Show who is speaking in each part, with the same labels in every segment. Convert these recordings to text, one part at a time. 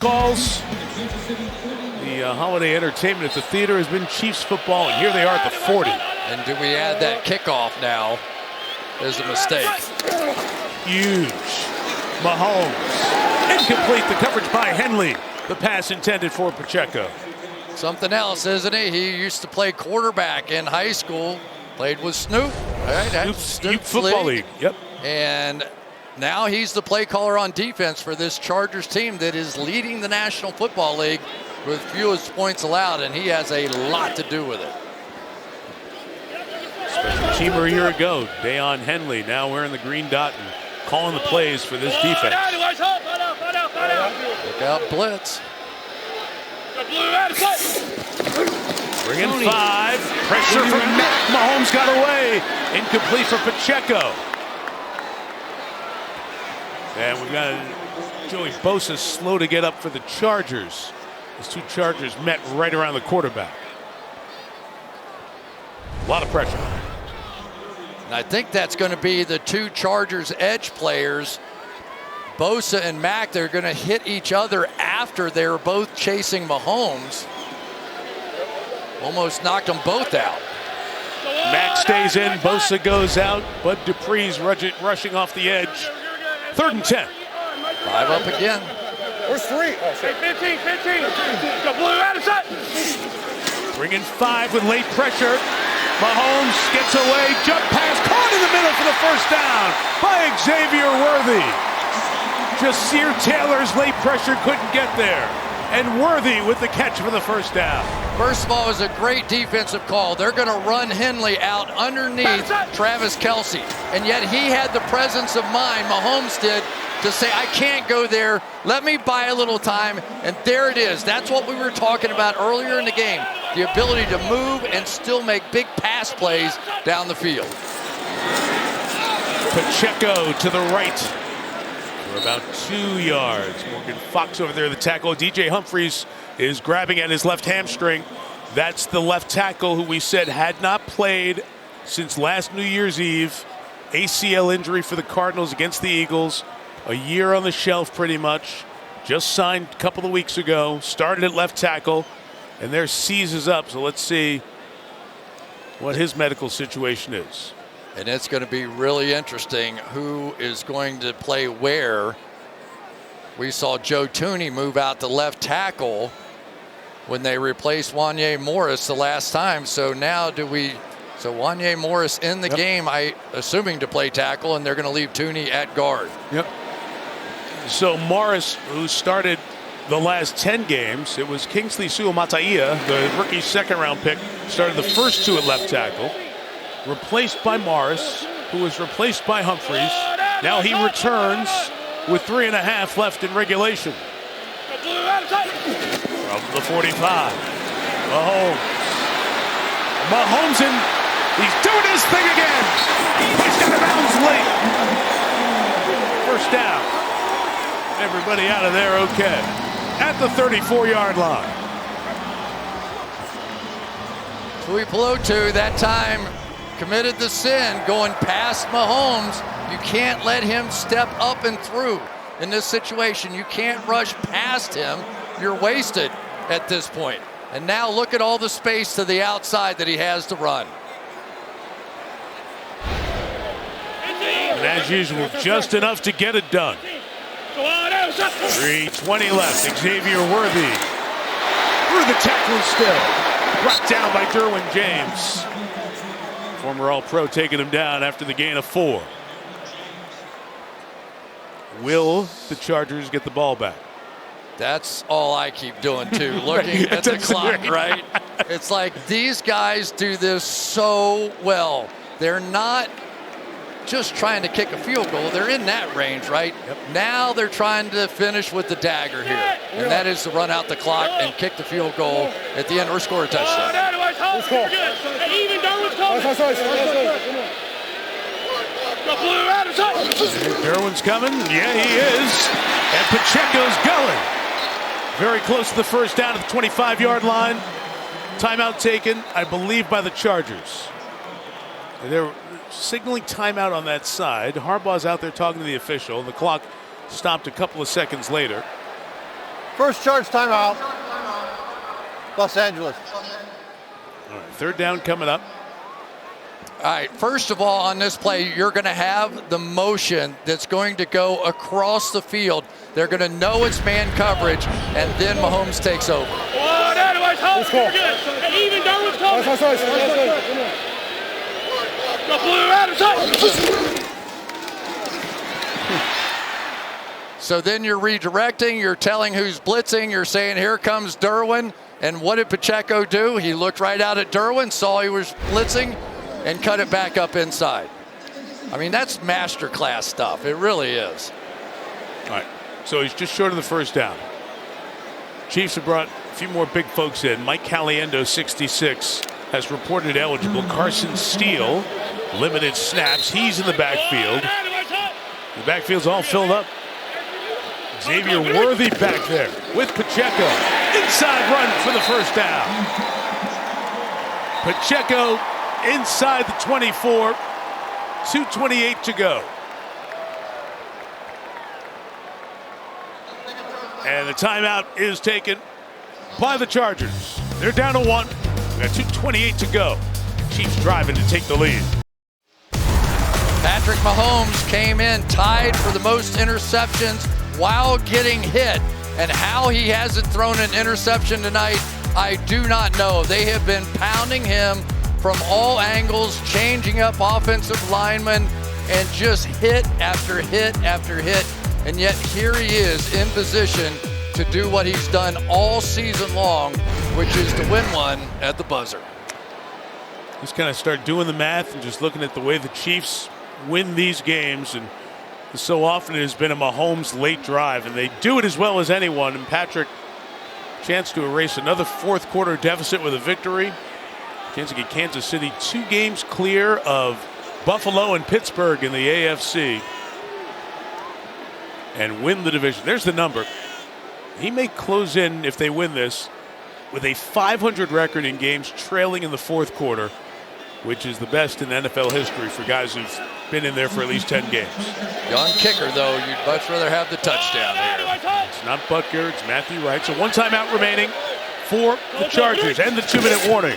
Speaker 1: Calls. The holiday entertainment at the theater has been Chiefs football, and here they are at the 40.
Speaker 2: And do we add that kickoff now? There's a mistake.
Speaker 1: Huge. Mahomes. Incomplete. The coverage by Henley. The pass intended for Pacheco.
Speaker 2: Something else, isn't he? He used to play quarterback in high school. Played with Snoop. Right?
Speaker 1: Snoop Football League. Yep.
Speaker 2: And now he's the play caller on defense for this Chargers team that is leading the National Football League with fewest points allowed, and he has a lot to do with it.
Speaker 1: Special teamer a year ago, Dayon Henley, now wearing the green dot and calling the plays for this defense.
Speaker 2: Look out, blitz.
Speaker 1: Bring in 5. Pressure from Matt. Mahomes got away. Incomplete for Pacheco. And we've got Joey Bosa slow to get up for the Chargers. These two Chargers met right around the quarterback. A lot of pressure.
Speaker 2: And I think that's going to be the two Chargers edge players, Bosa and Mack. They're going to hit each other after they're both chasing Mahomes. Almost knocked them both out.
Speaker 1: Mack stays in, Bosa goes out. Bud Dupree's rushing off the edge. 3rd and 10.
Speaker 2: 5 up again.
Speaker 3: Where's 3? Oh, shit. 15. Go blue out of sight.
Speaker 1: Bring in 5 with late pressure. Mahomes gets away. Jump pass caught in the middle for the first down by Xavier Worthy. Jasir Taylor's late pressure couldn't get there. And Worthy with the catch for the first down.
Speaker 2: First of all, it was a great defensive call. They're going to run Henley out underneath Travis Kelce. And yet he had the presence of mind, Mahomes did, to say, I can't go there. Let me buy a little time. And there it is. That's what we were talking about earlier in the game. The ability to move and still make big pass plays down the field.
Speaker 1: Pacheco to the right for about 2 yards. Morgan Fox over there, the tackle. DJ Humphries is grabbing at his left hamstring. That's the left tackle who we said had not played since last New Year's Eve. ACL injury for the Cardinals against the Eagles. A year on the shelf pretty much. Just signed a couple of weeks ago. Started at left tackle. And their season's up. So let's see what his medical situation is.
Speaker 2: And it's going to be really interesting who is going to play where. We saw Joe Thuney move out to left tackle when they replaced Wanya Morris the last time. So now so Wanya Morris in the game, assuming to play tackle, and they're going to leave Thuney at guard.
Speaker 1: Yep. So Morris, who started the last 10 games, it was Kingsley Suamataia, the rookie 2nd-round pick, started the first 2 at left tackle. Replaced by Morris, who was replaced by Humphries. Now he returns with 3.5 left in regulation. From the 45. Mahomes he's doing his thing again. He's got a bounce late. First down. Everybody out of there okay. At the 34-yard line.
Speaker 2: Tuipulotu that time committed the sin going past Mahomes. You can't let him step up and through in this situation. You can't rush past him. You're wasted at this point. And now look at all the space to the outside that he has to run.
Speaker 1: And as usual, just enough to get it done. 3:20 left. Xavier Worthy through the tackle still. Brought down by Derwin James. Former All-Pro taking him down after the gain of 4. Will the Chargers get the ball back?
Speaker 2: That's all I keep doing too, looking at the clock, right? It's like these guys do this so well. They're not just trying to kick a field goal. They're in that range, right?
Speaker 1: Yep.
Speaker 2: Now they're trying to finish with the dagger here. And that is to run out the clock and kick the field goal at the end or score a touchdown.
Speaker 3: Let's go.
Speaker 1: Derwin's coming. Yeah, he is. And Pacheco's going. Very close to the first down at the 25-yard line. Timeout taken, I believe, by the Chargers. They're signaling timeout on that side. Harbaugh's out there talking to the official. The clock stopped a couple of seconds later.
Speaker 4: First charge timeout. Los Angeles.
Speaker 1: All right, third down coming up.
Speaker 2: All right, first of all, on this play, you're going to have the motion that's going to go across the field. They're going to know it's man coverage, and then Mahomes takes over.
Speaker 3: Let's go. And even Darwin's coming. Go blue out of sight.
Speaker 2: So then you're redirecting, you're telling who's blitzing, you're saying, here comes Derwin. And what did Pacheco do? He looked right out at Derwin, saw he was blitzing, and cut it back up inside. I mean, that's masterclass stuff. It really is.
Speaker 1: All right, so he's just short of the first down. Chiefs have brought a few more big folks in. Mike Caliendo, 66, has reported eligible. Carson Steele, limited snaps. He's in the backfield. The backfield's all filled up. Xavier Worthy back there with Pacheco. Inside run for the first down. Pacheco inside the 24. 2:28 to go. And the timeout is taken by the Chargers. They're down to 1. We got 2:28 to go. Chiefs driving to take the lead.
Speaker 2: Patrick Mahomes came in tied for the most interceptions while getting hit. And how he hasn't thrown an interception tonight, I do not know. They have been pounding him from all angles, changing up offensive linemen, and just hit after hit after hit. And yet here he is in position to do what he's done all season long, which is to win one at the buzzer.
Speaker 1: Just kind of start doing the math and just looking at the way the Chiefs win these games. And so often it has been a Mahomes late drive, and they do it as well as anyone. And Patrick, chance to erase another fourth quarter deficit with a victory. Chance to get Kansas City 2 games clear of Buffalo and Pittsburgh in the AFC and win the division. There's the number. He may close in, if they win this, with a 500 record in games trailing in the fourth quarter, which is the best in NFL history for guys who've been in there for at least 10 games.
Speaker 2: Young kicker, though, you'd much rather have the touchdown here.
Speaker 1: It's not Butker, it's Matthew Wright. So 1 timeout remaining for the Chargers and the 2-minute warning.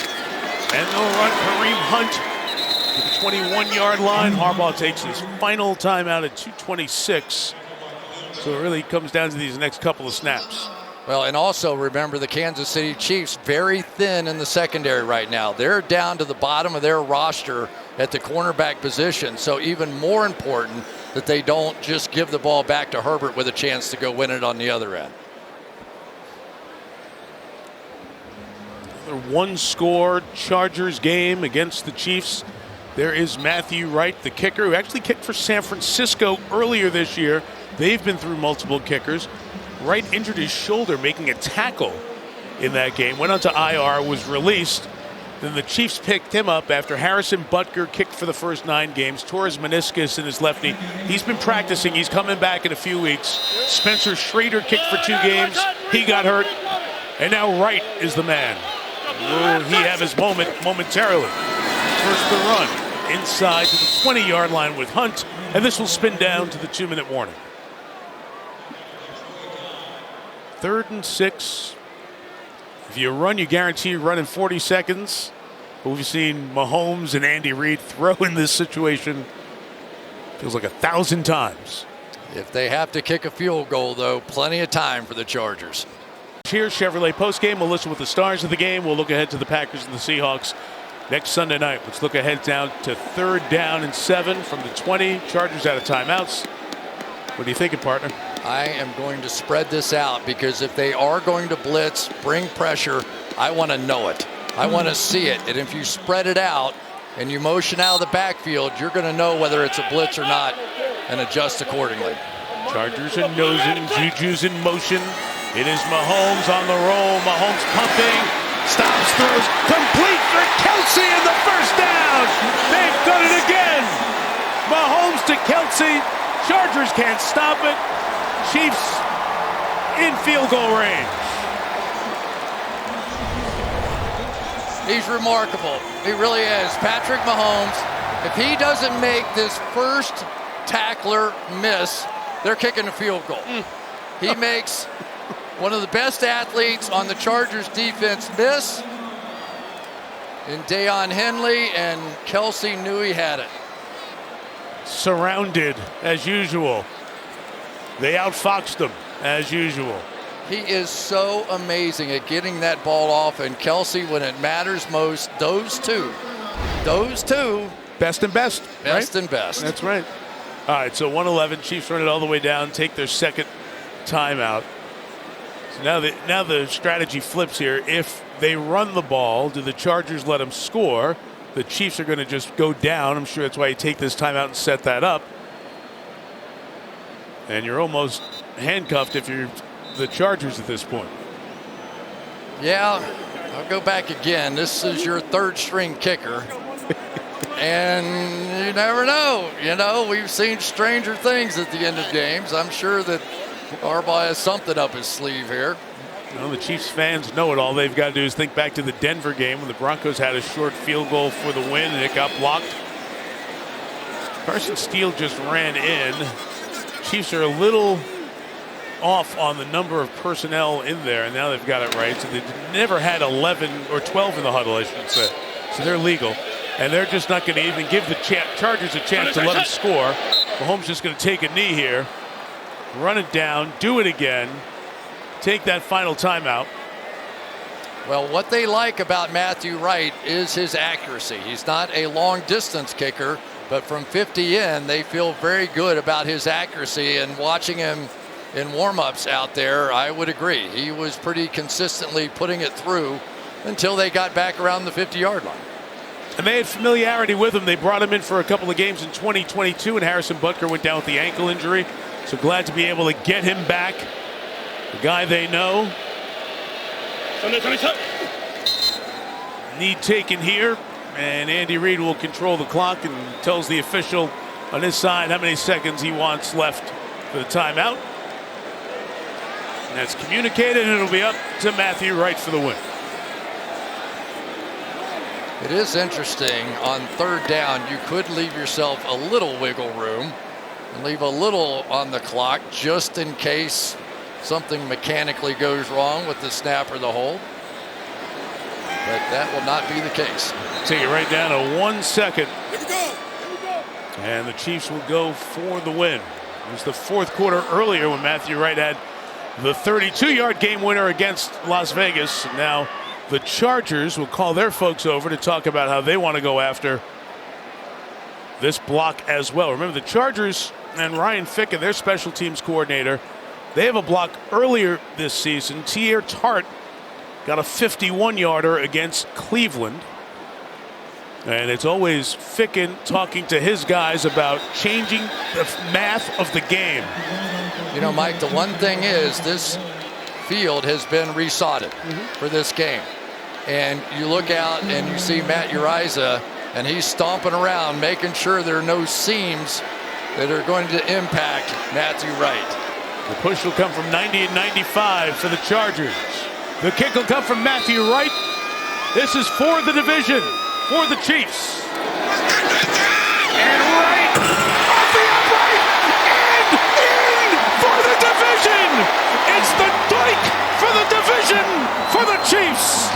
Speaker 1: And they'll run Kareem Hunt to the 21-yard line. Harbaugh takes his final timeout at 2:26. So it really comes down to these next couple of snaps.
Speaker 2: Well, and also remember the Kansas City Chiefs very thin in the secondary right now. They're down to the bottom of their roster at the cornerback position. So even more important that they don't just give the ball back to Herbert with a chance to go win it on the other end.
Speaker 1: Another 1-score Chargers game against the Chiefs. There is Matthew Wright, the kicker, who actually kicked for San Francisco earlier this year. They've been through multiple kickers. Wright injured his shoulder making a tackle in that game. Went on to IR, was released. Then the Chiefs picked him up after Harrison Butker kicked for the first 9 games. Tore his meniscus in his left knee. He's been practicing. He's coming back in a few weeks. Spencer Schrader kicked for 2 games. He got hurt. And now Wright is the man. Will he have his moment momentarily? First the run. Inside to the 20-yard line with Hunt. And this will spin down to the 2-minute warning. 3rd and 6. If you run, you guarantee you run in 40 seconds. But we've seen Mahomes and Andy Reid throw in this situation, feels like 1,000 times.
Speaker 2: If they have to kick a field goal, though, plenty of time for the Chargers.
Speaker 1: Here's Chevrolet postgame. We'll listen with the stars of the game. We'll look ahead to the Packers and the Seahawks next Sunday night. Let's look ahead down to 3rd down and 7 from the 20. Chargers out of timeouts. What are you thinking, partner?
Speaker 2: I am going to spread this out because if they are going to blitz, bring pressure, I want to know it. I want to see it. And if you spread it out and you motion out of the backfield, you're going to know whether it's a blitz or not and adjust accordingly.
Speaker 1: Chargers are nosing. Juju's in motion. It is Mahomes on the roll. Mahomes pumping. Stops, throws, complete for Kelsey in the first down. They've done it again. Mahomes to Kelsey. Chargers can't stop it. Chiefs in field goal range.
Speaker 2: He's remarkable. He really is. Patrick Mahomes, if he doesn't make this first tackler miss, they're kicking a field goal. He makes one of the best athletes on the Chargers defense miss. And Deion Henley, and Kelsey knew he had it.
Speaker 1: Surrounded as usual. They outfoxed him as usual.
Speaker 2: He is so amazing at getting that ball off, and Kelsey, when it matters most, those two,
Speaker 1: Best and best.
Speaker 2: best
Speaker 1: right?
Speaker 2: and best.
Speaker 1: That's right. All right, so 111. Chiefs run it all the way down, take their second timeout. So now the strategy flips here. If they run the ball, do the Chargers let them score? The Chiefs are going to just go down. I'm sure that's why you take this timeout and set that up. And you're almost handcuffed if you're the Chargers at this point.
Speaker 2: Yeah, I'll go back again. This is your third string kicker. And you never know. You know, we've seen stranger things at the end of games. I'm sure that Harbaugh has something up his sleeve here.
Speaker 1: Well, the Chiefs fans know it. All they've got to do is think back to the Denver game when the Broncos had a short field goal for the win and it got blocked. Carson Steele just ran in. Chiefs are a little off on the number of personnel in there, and now they've got it right. So they've never had 11 or 12 in the huddle, I should say. So they're legal. And they're just not going to even give the Chargers a chance to let them score. Mahomes just going to take a knee here, run it down, do it again, take that final timeout.
Speaker 2: Well, what they like about Matthew Wright is his accuracy. He's not a long distance kicker, but from 50 in, they feel very good about his accuracy. And watching him in warm-ups out there, I would agree. He was pretty consistently putting it through until they got back around the 50-yard line.
Speaker 1: And they had familiarity with him. They brought him in for a couple of games in 2022, and Harrison Butker went down with the ankle injury. So glad to be able to get him back. The guy they know. Knee taken here, and Andy Reid will control the clock and tells the official on his side how many seconds he wants left for the timeout. And that's communicated, and it'll be up to Matthew Wright for the win.
Speaker 2: It is interesting, on third down, you could leave yourself a little wiggle room and leave a little on the clock just in case something mechanically goes wrong with the snap or the hold. But that will not be the case.
Speaker 1: Take it right down to 1 second. Here we go. And the Chiefs will go for the win. It was the fourth quarter earlier when Matthew Wright had the 32-yard game winner against Las Vegas. And now the Chargers will call their folks over to talk about how they want to go after this block as well. Remember, the Chargers and Ryan Ficken, their special teams coordinator, they have a block earlier this season. Tier Tart got a 51-yarder against Cleveland. And it's always Ficken talking to his guys about changing the math of the game.
Speaker 2: You know, Mike, the one thing is this field has been resodded for this game. And you look out and you see Matt Uriza, and he's stomping around making sure there are no seams that are going to impact Matthew Wright.
Speaker 1: The push will come from 90 and 95 for the Chargers. The kick will come from Matthew Wright. This is for the division, for the Chiefs. And Wright off the upright and in for the division. It's the dike for the division for the Chiefs.